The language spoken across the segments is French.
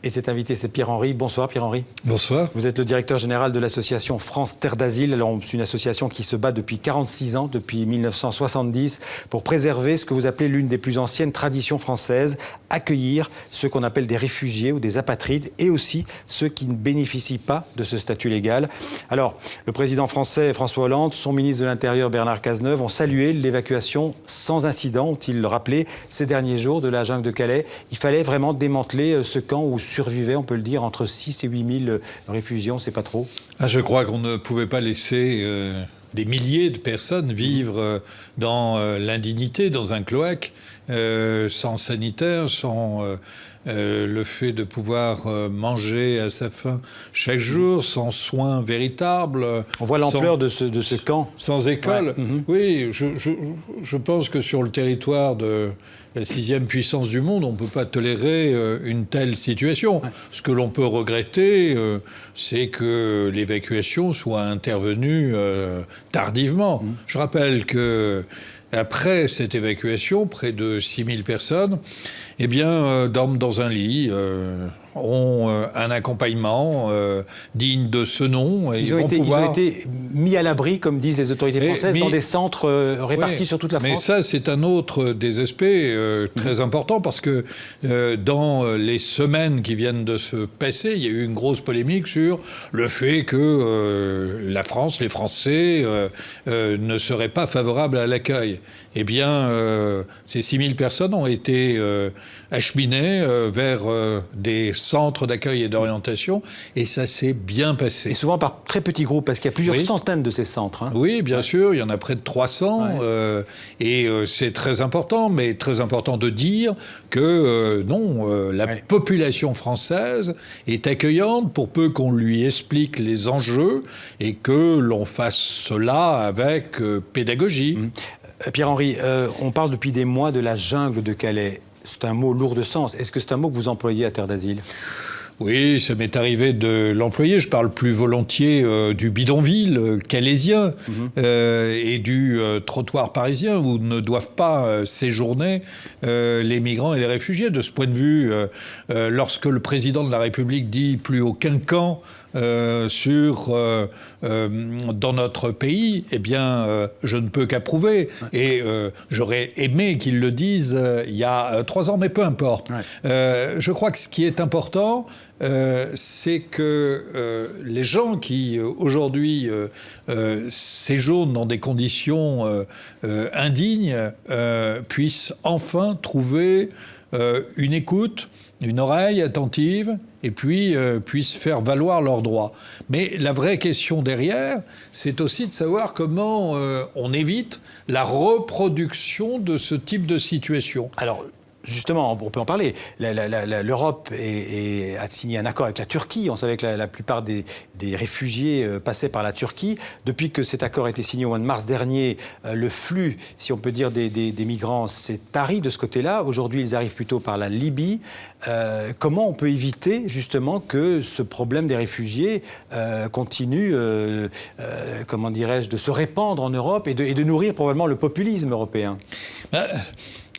Et cet invité, c'est Pierre-Henri. Bonsoir Pierre-Henri. Bonsoir. Vous êtes le directeur général de l'association France Terre d'Asile. Alors, c'est une association qui se bat depuis 46 ans, depuis 1970, pour préserver ce que vous appelez l'une des plus anciennes traditions françaises, accueillir ceux qu'on appelle des réfugiés ou des apatrides, et aussi ceux qui ne bénéficient pas de ce statut légal. Alors, le président français François Hollande, son ministre de l'Intérieur Bernard Cazeneuve ont salué l'évacuation sans incident, ont-ils rappelé, ces derniers jours de la jungle de Calais. Il fallait vraiment démanteler ce camp où survivaient, on peut le dire, entre 6 et 8 000 réfugiés, on ne sait pas trop. Je crois qu'on ne pouvait pas laisser des milliers de personnes vivre dans l'indignité, dans un cloaque, sans sanitaire, sans le fait de pouvoir manger à sa faim chaque jour, sans soins véritables. On voit l'ampleur de ce camp. Sans école. Ouais. Oui, je pense que sur le territoire de la 6e puissance du monde, on ne peut pas tolérer une telle situation. Ouais. Ce que l'on peut regretter, c'est que l'évacuation soit intervenue tardivement. Je rappelle que après cette évacuation, près de 6 000 personnes dorment dans un lit, ont un accompagnement digne de ce nom. Et ils ont été mis à l'abri, comme disent les autorités françaises, dans des centres répartis sur toute la France. Mais ça, c'est un autre des aspects très importants, parce que dans les semaines qui viennent de se passer, il y a eu une grosse polémique sur le fait que la France, les Français, ne seraient pas favorables à l'accueil. Eh bien, ces 6 000 personnes ont été acheminées vers des centres d'accueil et d'orientation, et ça s'est bien passé. Et souvent par très petits groupes, parce qu'il y a plusieurs centaines de ces centres. Oui, bien sûr, il y en a près de 300, et c'est très important, mais très important de dire que la population française est accueillante, pour peu qu'on lui explique les enjeux, et que l'on fasse cela avec pédagogie. Pierre-Henri, on parle depuis des mois de la jungle de Calais. C'est un mot lourd de sens. Est-ce que c'est un mot que vous employez à Terre d'Asile ? Oui, ça m'est arrivé de l'employer. Je parle plus volontiers du bidonville calaisien et du trottoir parisien, où ne doivent pas séjourner les migrants et les réfugiés. De ce point de vue, lorsque le président de la République dit « plus aucun camp », dans notre pays, je ne peux qu'approuver. Et j'aurais aimé qu'ils le disent il y a 3 ans, mais peu importe. Je crois que ce qui est important, c'est que les gens qui, aujourd'hui, séjournent dans des conditions indignes, puissent enfin trouver une écoute, une oreille attentive, et puis puissent faire valoir leurs droits. Mais la vraie question derrière, c'est aussi de savoir comment on évite la reproduction de ce type de situation. Alors, justement, on peut en parler. L'Europe a signé un accord avec la Turquie. On savait que la plupart des réfugiés passaient par la Turquie. Depuis que cet accord a été signé au mois de mars dernier, le flux, si on peut dire, des migrants s'est tari de ce côté-là. Aujourd'hui, ils arrivent plutôt par la Libye. Comment on peut éviter, justement, que ce problème des réfugiés continue, de se répandre en Europe et de nourrir probablement le populisme européen ?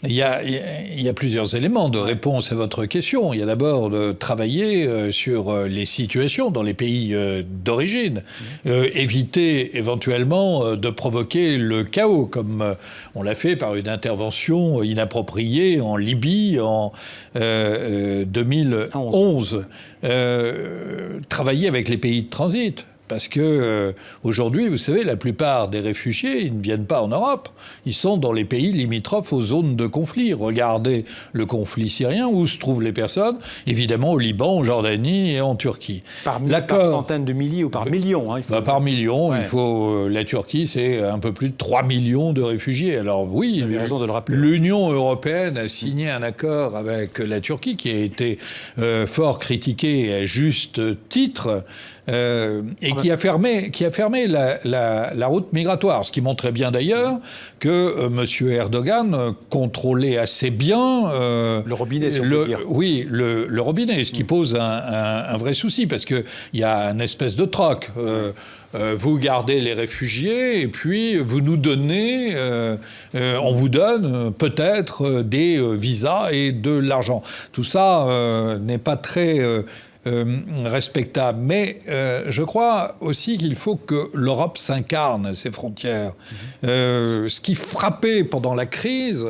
Il y a plusieurs éléments de réponse à votre question. Il y a d'abord de travailler sur les situations dans les pays d'origine. Éviter éventuellement de provoquer le chaos, comme on l'a fait par une intervention inappropriée en Libye en 2011. Travailler avec les pays de transit. Parce que aujourd'hui, vous savez, la plupart des réfugiés, ils ne viennent pas en Europe. Ils sont dans les pays limitrophes aux zones de conflit. Regardez le conflit syrien, où se trouvent les personnes. Évidemment, au Liban, en Jordanie et en Turquie. Par centaines de milliers ou par millions, par millions. La Turquie, c'est un peu plus de 3 millions de réfugiés. Alors oui, vous avez raison de le rappeler. L'Union européenne a signé un accord avec la Turquie qui a été fort critiqué à juste titre. et qui a fermé la route migratoire. Ce qui montrait bien d'ailleurs que M. Erdogan contrôlait assez bien le robinet, si on peut dire. Oui, le robinet, ce qui pose un vrai souci, parce qu'il y a une espèce de troc. Vous gardez les réfugiés et puis vous nous donnez, on vous donne peut-être des visas et de l'argent. Tout ça n'est pas très respectable. Mais je crois aussi qu'il faut que l'Europe s'incarne ses frontières. Ce qui frappait pendant la crise,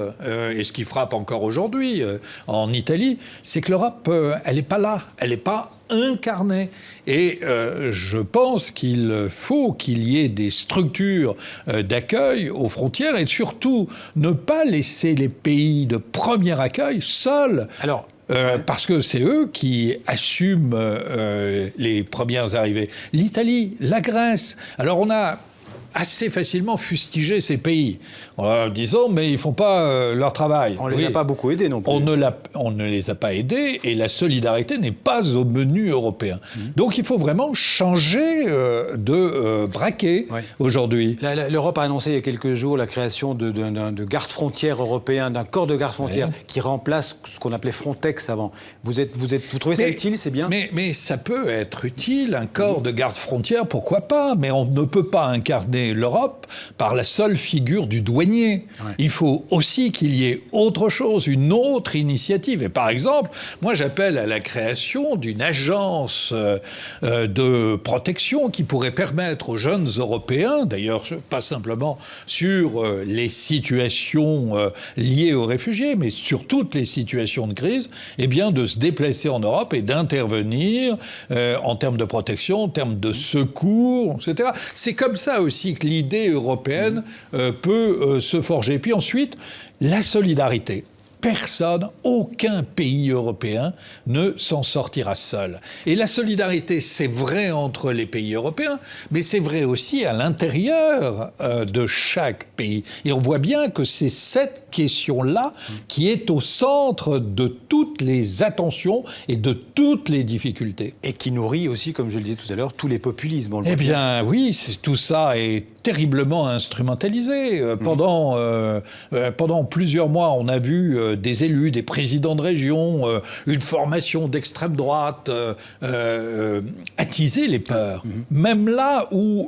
et ce qui frappe encore aujourd'hui en Italie, c'est que l'Europe, elle n'est pas là, elle n'est pas incarnée. Et je pense qu'il faut qu'il y ait des structures d'accueil aux frontières et surtout ne pas laisser les pays de premier accueil seuls. Alors, parce que c'est eux qui assument les premières arrivées. L'Italie, la Grèce. Alors on a assez facilement fustigé ces pays, disons, mais ils ne font pas leur travail. On ne les a pas beaucoup aidés non plus. On ne les a pas aidés et la solidarité n'est pas au menu européen. Donc il faut vraiment changer de braquet aujourd'hui. L'Europe a annoncé il y a quelques jours la création de garde-frontières européens, d'un corps de garde-frontières qui remplace ce qu'on appelait Frontex avant. Vous trouvez ça utile, c'est bien ? Mais ça peut être utile, un corps de garde-frontières, pourquoi pas ? Mais on ne peut pas incarner l'Europe par la seule figure du douanier. Il faut aussi qu'il y ait autre chose, une autre initiative. Et par exemple, moi j'appelle à la création d'une agence de protection qui pourrait permettre aux jeunes Européens, d'ailleurs pas simplement sur les situations liées aux réfugiés, mais sur toutes les situations de crise, eh bien de se déplacer en Europe et d'intervenir en termes de protection, en termes de secours, etc. C'est comme ça aussi que l'idée européenne peut se forger. Puis ensuite, la solidarité. Personne, aucun pays européen ne s'en sortira seul. Et la solidarité, c'est vrai entre les pays européens, mais c'est vrai aussi à l'intérieur de chaque pays. Et on voit bien que c'est cette question-là qui est au centre de toutes les attentions et de toutes les difficultés. Et qui nourrit aussi, comme je le disais tout à l'heure, tous les populismes. Eh bien oui, tout ça est terriblement instrumentalisé. Pendant plusieurs mois, on a vu des élus, des présidents de région, une formation d'extrême droite attiser les peurs. Même là où,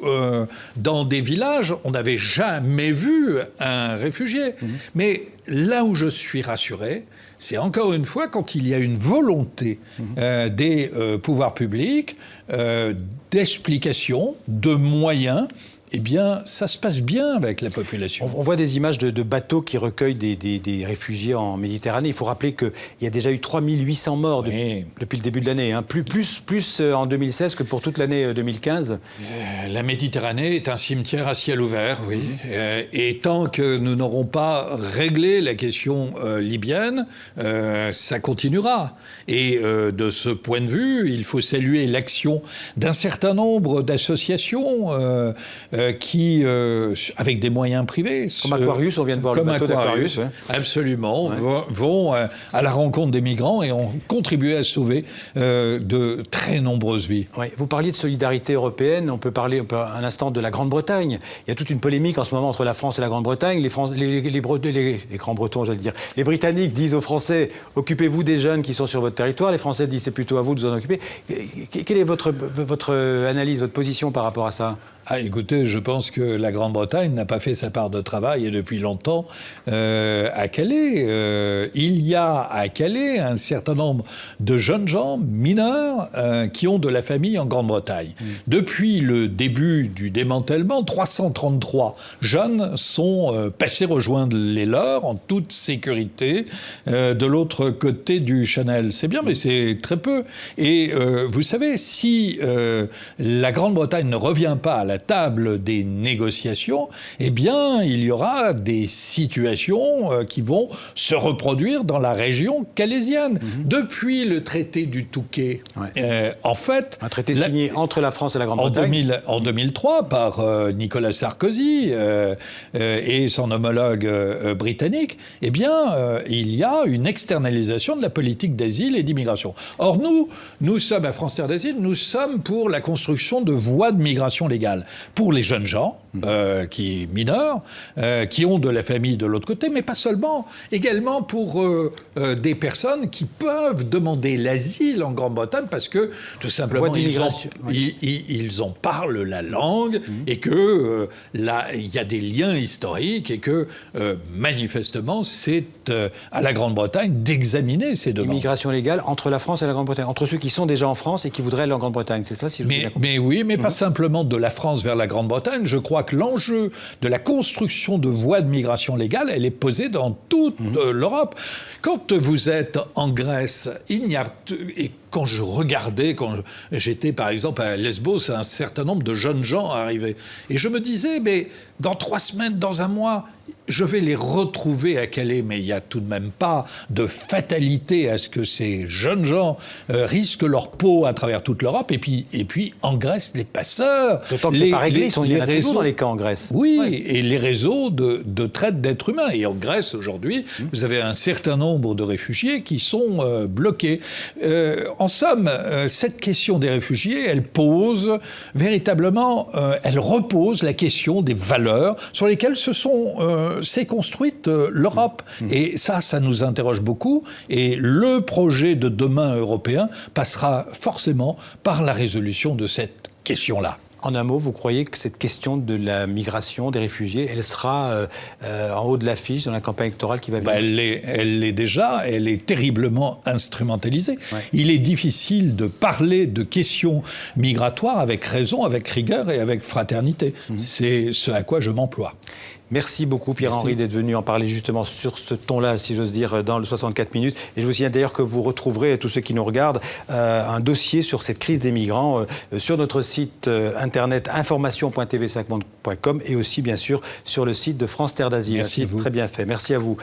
dans des villages, on n'avait jamais vu un réfugié. Mais là où je suis rassuré, c'est encore une fois quand il y a une volonté des pouvoirs publics d'explication, de moyens. Eh bien, ça se passe bien avec la population. On voit des images de bateaux qui recueillent des réfugiés en Méditerranée. Il faut rappeler qu'il y a déjà eu 3800 morts depuis le début de l'année. Plus en 2016 que pour toute l'année 2015. La Méditerranée est un cimetière à ciel ouvert, oui. Et tant que nous n'aurons pas réglé la question libyenne, ça continuera. Et de ce point de vue, il faut saluer l'action d'un certain nombre d'associations qui, avec des moyens privés... Comme Aquarius, on vient de voir le bateau d'Aquarius. Absolument, vont à la rencontre des migrants et ont contribué à sauver de très nombreuses vies. Vous parliez de solidarité européenne, on peut parler un instant de la Grande-Bretagne. Il y a toute une polémique en ce moment entre la France et la Grande-Bretagne. Les Grands-Bretons, j'allais dire. Les Britanniques disent aux Français « Occupez-vous des jeunes qui sont sur votre territoire ». Les Français disent « C'est plutôt à vous de vous en occuper ». Quelle est votre analyse, votre position par rapport à ça ? Écoutez, je pense que la Grande-Bretagne n'a pas fait sa part de travail et depuis longtemps à Calais. Il y a à Calais un certain nombre de jeunes gens mineurs qui ont de la famille en Grande-Bretagne. Depuis le début du démantèlement, 333 jeunes sont passés rejoindre les leurs en toute sécurité de l'autre côté du Channel. C'est bien, mais c'est très peu. Et vous savez, si la Grande-Bretagne ne revient pas à la la table des négociations, eh bien, il y aura des situations qui vont se reproduire dans la région calaisienne. Depuis le traité du Touquet, en fait... Un traité signé entre la France et la Grande-Bretagne. En 2003, par Nicolas Sarkozy et son homologue britannique, eh bien, il y a une externalisation de la politique d'asile et d'immigration. Or, nous sommes à France Terre d'Asile, nous sommes pour la construction de voies de migration légale. Pour les jeunes gens, mineurs, qui ont de la famille de l'autre côté, mais pas seulement. Également pour des personnes qui peuvent demander l'asile en Grande-Bretagne parce que, tout simplement, ils en parlent la langue et que là, il y a des liens historiques et que, manifestement, c'est à la Grande-Bretagne d'examiner ces demandes. Immigration légale entre la France et la Grande-Bretagne, entre ceux qui sont déjà en France et qui voudraient aller en Grande-Bretagne, c'est ça, si je bien compris. Mais oui, mais pas simplement de la France vers la Grande-Bretagne. Je crois que l'enjeu de la construction de voies de migration légale, elle est posée dans toute l'Europe. Quand vous êtes en Grèce, il n'y a... Et quand je regardais, quand j'étais par exemple à Lesbos, un certain nombre de jeunes gens arrivaient. Et je me disais, mais dans 3 semaines, dans un mois, je vais les retrouver à Calais. Mais il n'y a tout de même pas de fatalité à ce que ces jeunes gens risquent leur peau à travers toute l'Europe. Et puis en Grèce, les passeurs... D'autant que c'est pas réglé, il y en a toujours dans les camps en Grèce. Oui, et les réseaux de traite d'êtres humains. Et en Grèce, aujourd'hui, vous avez un certain nombre de réfugiés qui sont bloqués. En somme, cette question des réfugiés, elle pose véritablement, elle repose la question des valeurs sur lesquelles s'est construite l'Europe. Et ça nous interroge beaucoup. Et le projet de demain européen passera forcément par la résolution de cette question-là. En un mot, vous croyez que cette question de la migration, des réfugiés, elle sera en haut de l'affiche dans la campagne électorale qui va venir? Elle l'est déjà, elle est terriblement instrumentalisée. Ouais. Il est difficile de parler de questions migratoires avec raison, avec rigueur et avec fraternité. C'est ce à quoi je m'emploie. Merci beaucoup Pierre-Henri d'être venu en parler justement sur ce ton-là, si j'ose dire, dans le 64 minutes. Et je vous signale d'ailleurs que vous retrouverez, tous ceux qui nous regardent, un dossier sur cette crise des migrants sur notre site internet information.tv5monde.com et aussi bien sûr sur le site de France Terre d'Asile. Merci à vous. Très bien fait. Merci à vous.